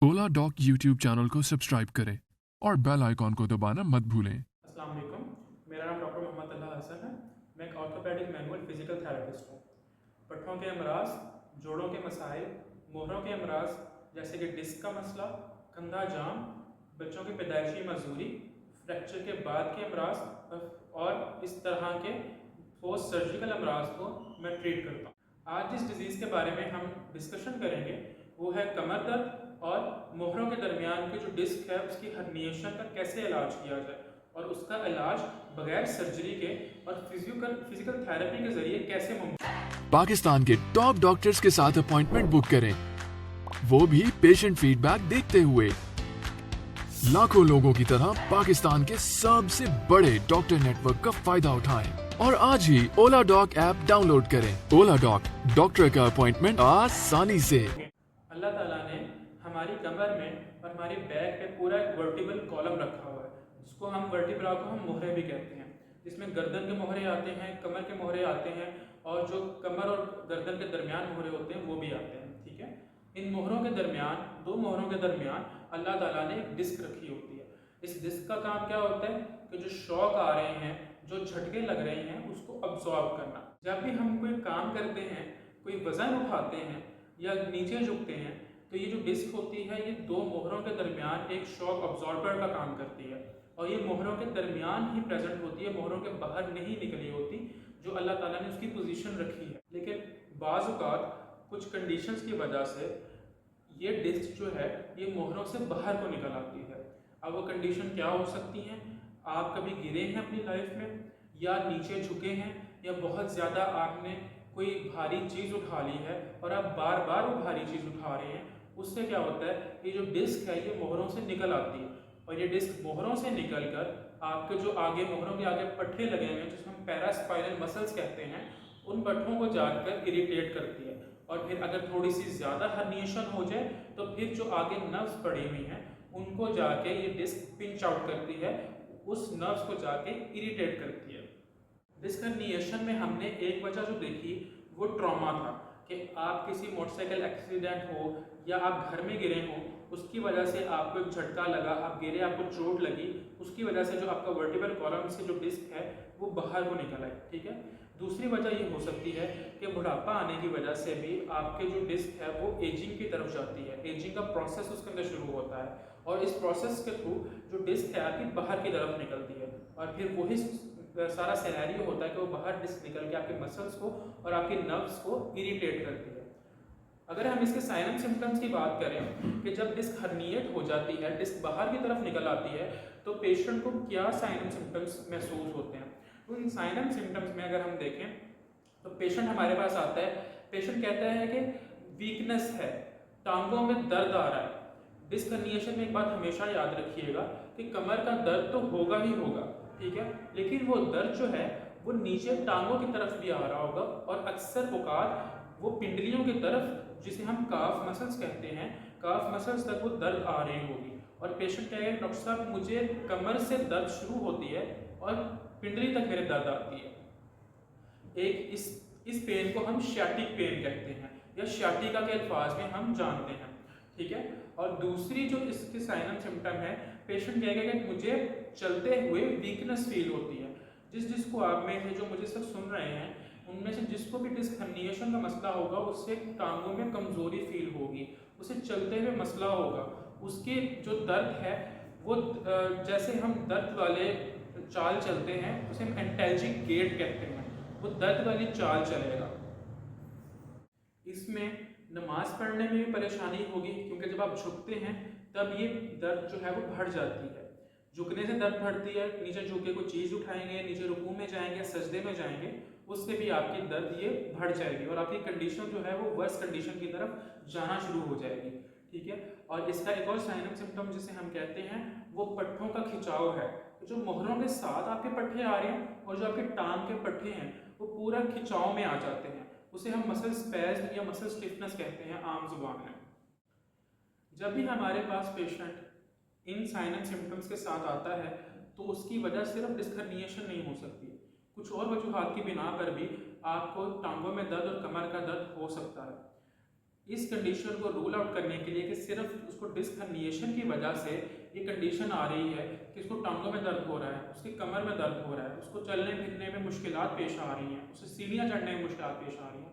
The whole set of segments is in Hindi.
ओला डॉक यूट्यूब चैनल को सब्सक्राइब करें और बेल आइकॉन को दबाना मत भूलें। अस्सलाम वालेकुम। मेरा नाम डॉक्टर मोहम्मद अल्लाह हसन है। मैं एक ऑर्थोपेडिक मैनुअल फिजिकल थेरेपिस्ट हूँ। पट्ठों के अमराज, जोड़ों के मसाइल, मोहरों के अमराज जैसे कि डिस्क का मसला, कंधा जाम, बच्चों की पैदाइशी मजदूरी, फ्रैक्चर के बाद के अमराज और इस तरह के पोस्ट सर्जिकल अमराज को मैं ट्रीट करता हूँ। आज जिस डिज़ीज़ के बारे में हम डिस्कशन करेंगे वो है कमर दर्द और मोहरों के दरमियान की जो डिस्क है उसकी हर्निएशन का कैसे इलाज किया जाए और उसका इलाज बगैर सर्जरी के और फिजिकल थेरेपी के जरिए कैसे मुमकिन। पाकिस्तान के टॉप डॉक्टर्स के साथ अपॉइंटमेंट बुक करें, वो भी पेशेंट फीडबैक देखते हुए। लाखों लोगों की तरह पाकिस्तान के सबसे बड़े डॉक्टर नेटवर्क का फायदा उठाएं और आज ही ओला डॉक ऐप डाउनलोड करें। ओला डॉक, डॉक्टर का अपॉइंटमेंट आसानी से। अल्लाह ताला ने हमारी कमर में और हमारी बैक पे पूरा एक वर्टिबल कॉलम रखा हुआ है जिसको हम वर्टिब्रा को हम मोहरे भी कहते हैं, जिसमें गर्दन के मोहरे आते हैं, कमर के मोहरे आते हैं और जो कमर और गर्दन के दरमियान मोहरे होते हैं वो भी आते हैं। ठीक है, इन मोहरों के दरमियान, दो मोहरों के दरमियान अल्लाह ताला ने एक डिस्क रखी होती है। इस डिस्क का काम क्या होता है कि जो शॉक आ रहे हैं, जो झटके लग रहे हैं उसको अब्जॉर्ब करना। जब भी हम कोई काम करते हैं, कोई वजन उठाते हैं या नीचे झुकते हैं तो ये जो डिस्क होती है ये दो मोहरों के दरमियान एक शॉक अब्जॉर्बर का काम करती है और ये मोहरों के दरमियान ही प्रेजेंट होती है, मोहरों के बाहर नहीं निकली होती, जो अल्लाह ताला ने उसकी पोजीशन रखी है। लेकिन बाज़ औक़ात कुछ कंडीशंस की वजह से ये डिस्क जो है ये मोहरों से बाहर को निकल आती है। अब वो कंडीशन क्या हो सकती हैं? आप कभी गिरे हैं अपनी लाइफ में, या नीचे झुके हैं, या बहुत ज़्यादा आपने कोई भारी चीज़ उठा ली है और आप बार बार वो भारी चीज़ उठा रहे हैं। उससे क्या होता है, ये जो डिस्क है ये मोहरों से निकल आती है और ये डिस्क मोहरों से निकल कर आपके जो आगे मोहरों के आगे पट्टे लगे हुए हैं जिसको हम पैरास्पाइनल मसल्स कहते हैं, उन पट्टों को जाकर इरिटेट करती है और फिर अगर थोड़ी सी ज़्यादा हर्निएशन हो जाए तो फिर जो आगे नर्व्स पड़ी हुई हैं उनको जाके ये डिस्क पिंच आउट करती है, उस नर्व्स को जाके इरिटेट करती है। डिस्क हर्निएशन में हमने एक वजह जो देखी वो ट्रॉमा था कि आप किसी मोटरसाइकिल एक्सीडेंट हो या आप घर में गिरे हो, उसकी वजह से आपको एक झटका लगा, आप गिरे, आपको चोट लगी, उसकी वजह से जो आपका वर्टिब्रल कॉलम से जो डिस्क है वो बाहर को निकल आए। ठीक है, दूसरी वजह ये हो सकती है कि बुढ़ापा आने की वजह से भी आपके जो डिस्क है वो एजिंग की तरफ जाती है, एजिंग का प्रोसेस उसके अंदर शुरू होता है और इस प्रोसेस के थ्रू जो डिस्क है आपकी बाहर की तरफ निकलती है और फिर वही सारा सिनेरियो होता है कि वो बाहर डिस्क निकल के आपके मसल्स को और आपके नर्व्स को इरिटेट करती है। अगर हम इसके साइन एंड सिम्टम्स की बात करें कि जब डिस्क हर्निएट हो जाती है, डिस्क बाहर की तरफ निकल आती है, तो पेशेंट को क्या साइन एंड सिम्टम्स महसूस होते हैं। तो इन साइन एंड सिम्टम्स में अगर हम देखें तो पेशेंट हमारे पास आता है, पेशेंट कहता है कि वीकनेस है, टांगों में दर्द आ रहा है। डिस्क हर्निएशन में एक बात हमेशा याद रखिएगा कि कमर का दर्द तो होगा ही होगा, ठीक है, लेकिन वो दर्द जो है वो नीचे टांगों की तरफ भी आ रहा होगा और अक्सर औकात वो पिंडलियों की तरफ, जिसे हम काफ मसल्स कहते हैं, काफ मसल्स तक वो दर्द आ रही होगी और पेशेंट कहेगा डॉक्टर साहब मुझे कमर से दर्द शुरू होती है और पिंडली तक मेरे दर्द आती है। एक इस पेन को हम शैटिक पेन कहते हैं या शैटिका के अल्फाज में हम जानते हैं। ठीक है, और दूसरी जो इसके साइन एंड सिम्टम है, पेशेंट कहेगा कि मुझे चलते हुए वीकनेस फील होती है। जिसको आप में से जो मुझे सब सुन रहे हैं उनमें से जिसको भी डिस्क हर्निएशन का मसला होगा उससे टांगों में कमजोरी फील होगी, उसे चलते हुए मसला होगा, उसके जो दर्द है वो जैसे हम दर्द वाले चाल चलते हैं उसे हम एंटैल्जिक गेट कहते हैं, वो दर्द वाली चाल चलेगा। इसमें नमाज पढ़ने में भी परेशानी होगी क्योंकि जब आप झुकते हैं तब ये दर्द जो है वो बढ़ जाती है। झुकने से दर्द बढ़ती है, नीचे झुक के कोई चीज़ उठाएंगे, नीचे रुकू में जाएंगे, सजदे में जाएंगे, उससे भी आपकी दर्द ये बढ़ जाएगी और आपकी कंडीशन जो है वो वर्स कंडीशन की तरफ जाना शुरू हो जाएगी। ठीक है, और इसका एक और साइन एंड सिम्टम जिसे हम कहते हैं वो पट्ठों का खिंचाव है। तो जो मोहरों के साथ आपके पट्टे आ रहे हैं और जो आपके टांग के पट्टे हैं वो पूरा खिंचाव में आ जाते हैं, उसे हम मसल स्पैज़्म या मसल स्टिफनेस कहते हैं आम जुबान में। जब भी हमारे पास patient in sign and symptoms के साथ आता है तो उसकी वजह सिर्फ डिस्क हर्निएशन नहीं हो सकती, कुछ और वजूहात की बिना पर भी आपको टांगों में दर्द और कमर का दर्द हो सकता है। इस कंडीशन को रूल आउट करने के लिए कि सिर्फ उसको डिस्क हर्निएशन की वजह से ये कंडीशन आ रही है कि उसको टांगों में दर्द हो रहा है, उसकी कमर में दर्द हो रहा है, उसको चलने फिरने में मुश्किलात पेश आ रही हैं, उसे सीढ़ियाँ चढ़ने में मुश्किलात पेश आ रही हैं,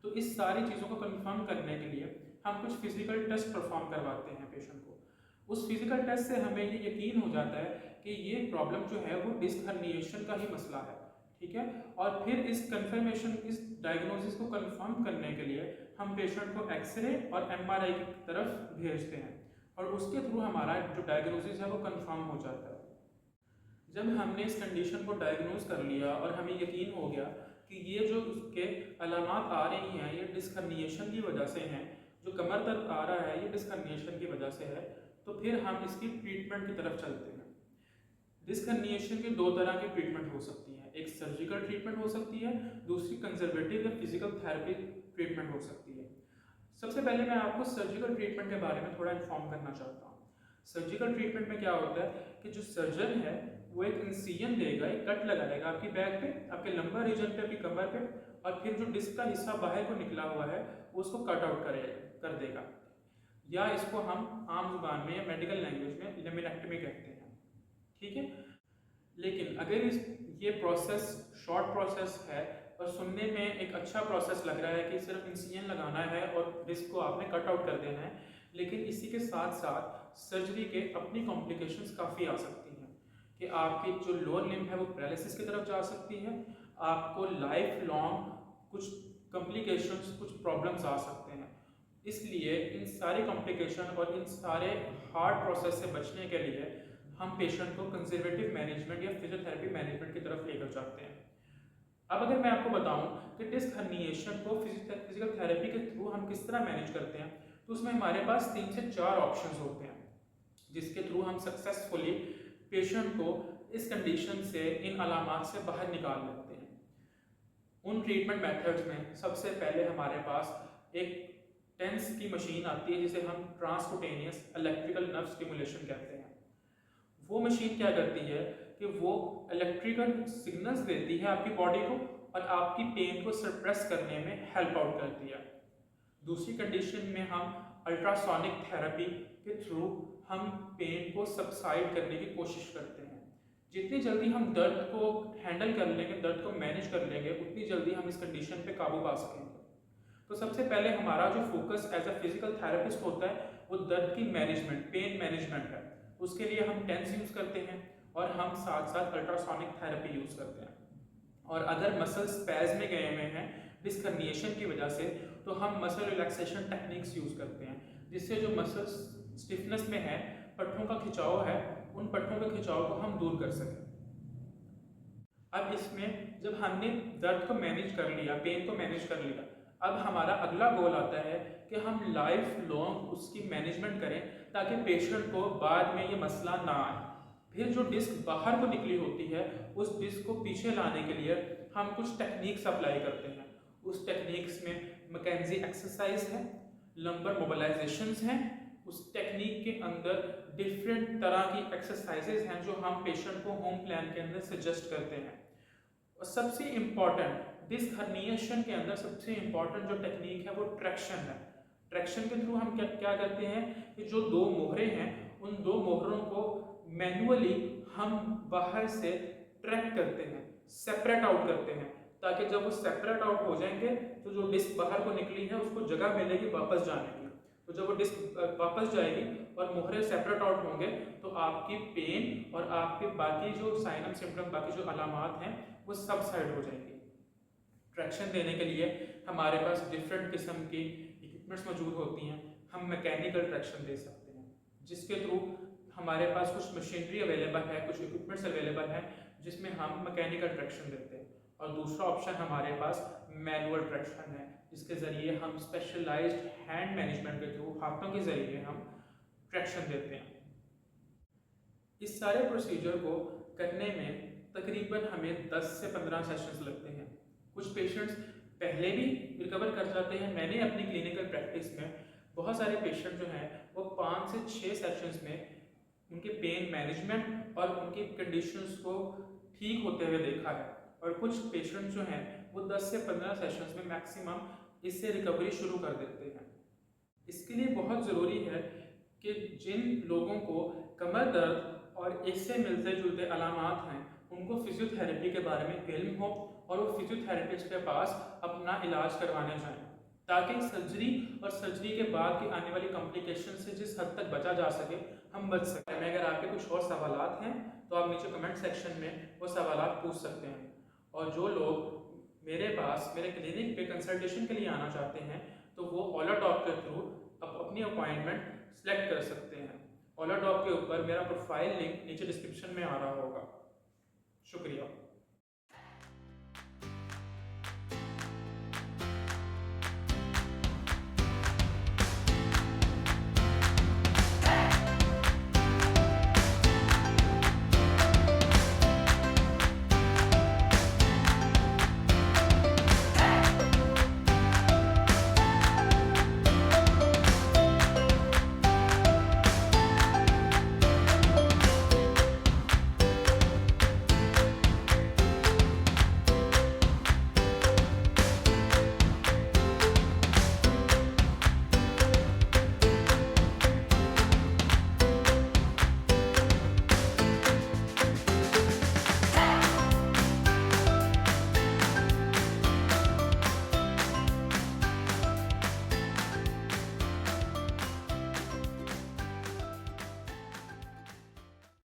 तो इस सारी चीज़ों को कंफर्म करने के लिए हम कुछ फिजिकल टेस्ट परफॉर्म करवाते हैं पेशेंट को। उस फिजिकल टेस्ट से हमें ये यकीन हो जाता है कि ये प्रॉब्लम जो है वो डिस्क हर्निएशन का ही मसला है, ठीक है। और फिर इस कंफर्मेशन, इस डायग्नोसिस को कंफर्म करने के लिए हम पेशेंट को एक्सरे और एमआरआई की तरफ भेजते हैं और उसके थ्रू हमारा जो डायग्नोसिस है वो कंफर्म हो जाता है। जब हमने इस कंडीशन को डायग्नोज कर लिया और हमें यकीन हो गया कि ये जो उसके अलामात आ रही हैं ये डिस्क हर्निएशन की वजह से हैं, जो कमर दर्द आ रहा है ये डिस्क हर्निएशन की वजह से है, तो फिर हम इसकी ट्रीटमेंट की तरफ चलते हैं। डिस्क हर्निएशन की दो तरह की ट्रीटमेंट हो सकती है, एक सर्जिकल ट्रीटमेंट हो सकती है, दूसरी कंजर्वेटिव या फिजिकल थेरेपी ट्रीटमेंट हो सकती है। सबसे पहले मैं आपको सर्जिकल ट्रीटमेंट के बारे में थोड़ा इन्फॉर्म करना चाहता हूँ। सर्जिकल ट्रीटमेंट में क्या होता है कि जो सर्जन है वो एक इंसिजन देगा, एक कट लगाएगा आपकी बैक पे, आपके लंबर रीजन पे, आपकी कमर पे, और फिर जो डिस्क का हिस्सा बाहर को निकला हुआ है वो उसको कट आउट कर देगा, या इसको हम आम जुबान में या मेडिकल लैंग्वेज में लेमिनेक्टमी कहते हैं, ठीक है। लेकिन अगर ये प्रोसेस शॉर्ट प्रोसेस है और सुनने में एक अच्छा प्रोसेस लग रहा है कि सिर्फ इंसिजन लगाना है और डिस्क को आपने कट आउट कर देना है, लेकिन इसी के साथ साथ सर्जरी के अपनी कॉम्प्लिकेशंस काफ़ी आ सकती हैं कि आपकी जो लोअर लिम्ब है वो पैरालिसिस की तरफ जा सकती है, आपको लाइफ लॉन्ग कुछ कॉम्प्लिकेशंस, कुछ प्रॉब्लम्स आ सकते हैं। इसलिए इन सारी कॉम्प्लिकेशन और इन सारे हार्ड प्रोसेस से बचने के लिए हम पेशेंट को कंजर्वेटिव मैनेजमेंट या फिजियोथेरेपी मैनेजमेंट की तरफ लेकर जाते हैं। अब अगर मैं आपको बताऊं कि डिस्क हर्निएशन को फिजिकल थेरेपी के थ्रू हम किस तरह मैनेज करते हैं, तो उसमें हमारे पास 3 से 4 ऑप्शंस होते हैं जिसके थ्रू हम सक्सेसफुली पेशेंट को इस कंडीशन से, इन अलामात से बाहर निकाल लेते हैं। उन ट्रीटमेंट मेथड्स में सबसे पहले हमारे पास एक टेंस की मशीन आती है जिसे हम ट्रांसक्यूटेनियस इलेक्ट्रिकल नर्व स्टिमुलेशन कहते हैं। वो मशीन क्या करती है कि वो इलेक्ट्रिकल सिग्नल्स देती है आपकी बॉडी को और आपकी पेन को सप्रेस करने में हेल्प आउट करती है। दूसरी कंडीशन में हम अल्ट्रासोनिक थेरेपी के थ्रू हम पेन को सबसाइड करने की कोशिश करते हैं। जितनी जल्दी हम दर्द को हैंडल कर लेंगे, दर्द को मैनेज कर लेंगे, उतनी जल्दी हम इस कंडीशन पे काबू पा सकेंगे। तो सबसे पहले हमारा जो focus as a physical therapist होता है वो दर्द की मैनेजमेंट, पेन मैनेजमेंट है। उसके लिए हम टेंस यूज़ करते हैं और हम साथ साथ अल्ट्रासोनिक थेरेपी यूज़ करते हैं। और अगर मसल स्पैज में गए हुए हैं डिस्क हर्निएशन की वजह से, तो हम मसल रिलैक्सेशन टेक्निक्स यूज़ करते हैं जिससे जो मसल स्टिफनेस में है, पट्टों का खिंचाव है, उन पट्टों के खिंचाव को हम दूर कर सकें। अब इसमें जब हमने दर्द को मैनेज कर लिया, पेन को मैनेज कर लिया, अब हमारा अगला गोल आता है कि हम लाइफ लॉन्ग उसकी मैनेजमेंट करें ताकि पेशेंट को बाद में ये मसला ना आए। फिर जो डिस्क बाहर को निकली होती है उस डिस्क को पीछे लाने के लिए हम कुछ टेक्निक्स अप्लाई करते हैं। उस टेक्निक्स में मैकेंजी एक्सरसाइज है, लंबर मोबिलाइजेशंस हैं, उस टेक्निक के अंदर डिफरेंट तरह की एक्सरसाइजेज हैं जो हम पेशेंट को होम प्लान के अंदर सजेस्ट करते हैं। और सबसे इम्पॉर्टेंट डिस्क हर्निएशन के अंदर सबसे इम्पॉर्टेंट जो टेक्निक है वो ट्रैक्शन है। ट्रैक्शन के थ्रू हम क्या करते हैं कि जो 2 मोहरे हैं उन 2 मोहरों को मैन्युअली हम बाहर से ट्रैक करते हैं, सेपरेट आउट करते हैं, ताकि जब वो सेपरेट आउट हो जाएंगे तो जो डिस्क बाहर को निकली है उसको जगह मिलेगी वापस जाने की। तो जब वो डिस्क वापस जाएगी और मोहरे सेपरेट आउट होंगे तो आपकी पेन और आपके बाकी जो साइन एंड सिम्टम, बाकी जो अलामात हैं वो सब साइड हो जाएंगी। ट्रैक्शन देने के लिए हमारे पास डिफरेंट किस्म की इक्विपमेंट्स मौजूद होती हैं। हम मैकेनिकल ट्रैक्शन दे सकते हैं जिसके थ्रू हमारे पास कुछ मशीनरी अवेलेबल है, कुछ इक्विपमेंट्स अवेलेबल हैं जिसमें हम मैकेनिकल ट्रैक्शन देते हैं। और दूसरा ऑप्शन हमारे पास मैनुअल ट्रैक्शन है जिसके ज़रिए हम स्पेशलाइज्ड हैंड मैनेजमेंट के थ्रू, हाथों के ज़रिए हम ट्रैक्शन देते हैं। इस सारे प्रोसीजर को करने में तकरीबन हमें 10 से 15 सेशंस लगते हैं। कुछ पेशेंट्स पहले भी रिकवर कर जाते हैं। मैंने अपनी क्लिनिकल प्रैक्टिस में बहुत सारे पेशेंट जो हैं वो 5 से 6 सेशंस में उनके पेन मैनेजमेंट और उनकी कंडीशंस को ठीक होते हुए देखा है। और कुछ पेशेंट जो हैं वो 10 से 15 सेशंस में मैक्सिमम इससे रिकवरी शुरू कर देते हैं। इसके लिए बहुत ज़रूरी है कि जिन लोगों को कमर दर्द और इससे मिलते जुलते अलामात हैं उनको फिजियोथेरेपी के बारे में इल्म हो और वो फिजियोथेरेपिस्ट के पास अपना इलाज करवाने जाएं, ताकि सर्जरी और सर्जरी के बाद की आने वाली कॉम्प्लिकेशन से जिस हद तक बचा जा सके हम बच सकें। मैं अगर आपके कुछ और सवालात हैं तो आप नीचे कमेंट सेक्शन में वो सवालात पूछ सकते हैं। और जो लोग मेरे पास मेरे क्लिनिक पे कंसल्टेशन के लिए आना चाहते हैं तो वो ओला टॉक के थ्रू अपनी अपॉइंटमेंट सेलेक्ट कर सकते हैं। ओला टॉक के ऊपर मेरा प्रोफाइल लिंक नीचे डिस्क्रिप्शन में आ रहा होगा। शुक्रिया।